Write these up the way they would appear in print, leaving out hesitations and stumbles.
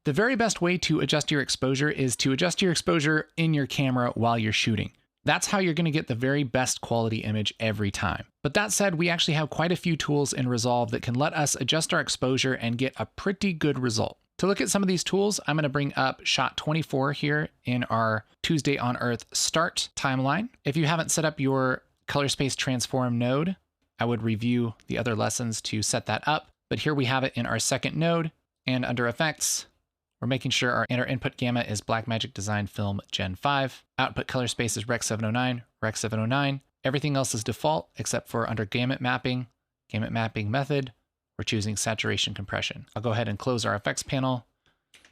The very best way to adjust your exposure is to adjust your exposure in your camera while you're shooting. That's how you're going to get the very best quality image every time. But that said, we actually have quite a few tools in Resolve that can let us adjust our exposure and get a pretty good result. To look at some of these tools, I'm going to bring up shot 24 here in our Tuesday on Earth start timeline. If you haven't set up your color space transform node, I would review the other lessons to set that up. But here we have it in our second node, and under effects, we're making sure our input gamma is Blackmagic Design Film Gen 5. Output color space is Rec 709, Rec 709. Everything else is default except for under gamut mapping method, we're choosing saturation compression. I'll go ahead and close our effects panel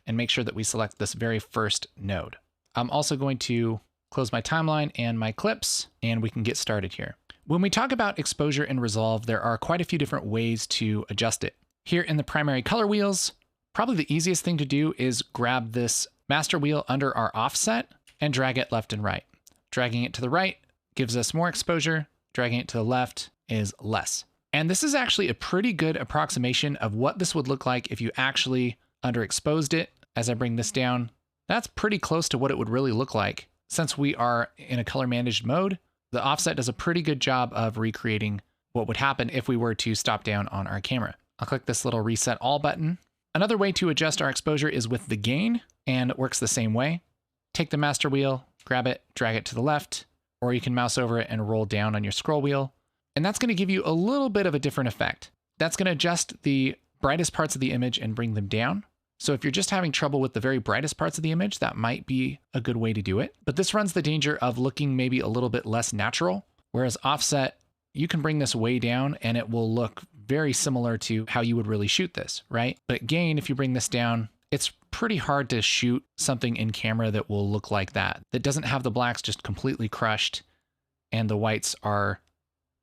and make sure that we select this very first node. I'm also going to close my timeline and my clips, and we can get started here. When we talk about exposure in Resolve, there are quite a few different ways to adjust it. Here in the primary color wheels, probably the easiest thing to do is grab this master wheel under our offset and drag it left and right. Dragging it to the right gives us more exposure, dragging it to the left is less. And this is actually a pretty good approximation of what this would look like if you actually underexposed it. As I bring this down, that's pretty close to what it would really look like. Since we are in a color managed mode, the offset does a pretty good job of recreating what would happen if we were to stop down on our camera. I'll click this little reset all button. Another way to adjust our exposure is with the gain, and it works the same way. Take the master wheel, grab it, drag it to the left, or you can mouse over it and roll down on your scroll wheel. And that's going to give you a little bit of a different effect. That's going to adjust the brightest parts of the image and bring them down. So if you're just having trouble with the very brightest parts of the image, that might be a good way to do it. But this runs the danger of looking maybe a little bit less natural, whereas offset, you can bring this way down and it will look very similar to how you would really shoot this, right? But gain, if you bring this down, it's pretty hard to shoot something in camera that will look like that doesn't have the blacks just completely crushed and the whites are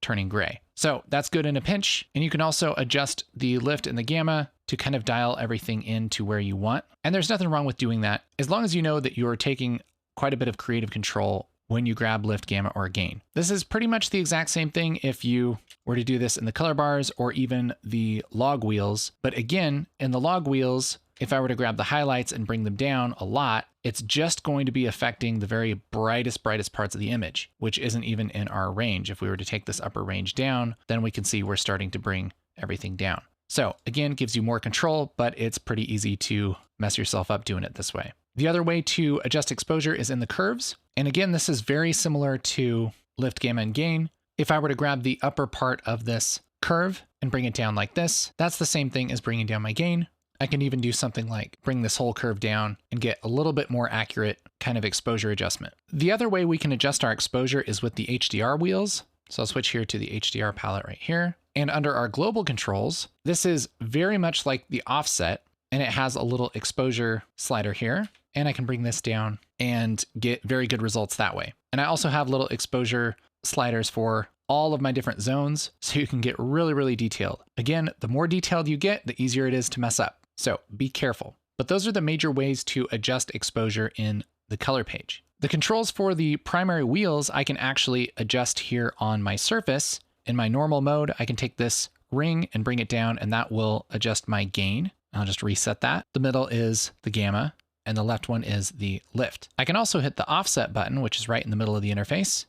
turning gray. So that's good in a pinch. And you can also adjust the lift and the gamma to kind of dial everything in to where you want. And there's nothing wrong with doing that, as long as you know that you're taking quite a bit of creative control when you grab lift, gamma, or gain. This is pretty much the exact same thing if you were to do this in the color bars or even the log wheels. But again, in the log wheels, if I were to grab the highlights and bring them down a lot, it's just going to be affecting the very brightest parts of the image, which isn't even in our range. If we were to take this upper range down, then we can see we're starting to bring everything down. So again, gives you more control, but it's pretty easy to mess yourself up doing it this way. The other way to adjust exposure is in the curves. And again, this is very similar to lift, gamma, and gain. If I were to grab the upper part of this curve and bring it down like this, that's the same thing as bringing down my gain. I can even do something like bring this whole curve down and get a little bit more accurate kind of exposure adjustment. The other way we can adjust our exposure is with the HDR wheels. So I'll switch here to the HDR palette right here. And under our global controls, this is very much like the offset, and it has a little exposure slider here. And I can bring this down and get very good results that way. And I also have little exposure sliders for all of my different zones, so you can get really, really detailed. Again, the more detailed you get, the easier it is to mess up. So be careful. But those are the major ways to adjust exposure in the color page. The controls for the primary wheels, I can actually adjust here on my surface. In my normal mode, I can take this ring and bring it down, and that will adjust my gain. I'll just reset that. The middle is the gamma, and the left one is the lift. I can also hit the offset button, which is right in the middle of the interface,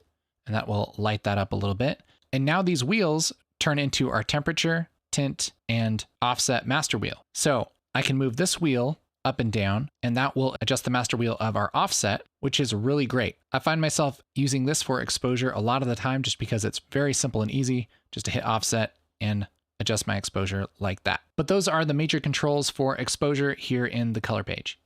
and that will light that up a little bit. And now these wheels turn into our temperature, tint, and offset master wheel. So I can move this wheel up and down, and that will adjust the master wheel of our offset, which is really great. I find myself using this for exposure a lot of the time just because it's very simple and easy just to hit offset and adjust my exposure like that. But those are the major controls for exposure here in the color page.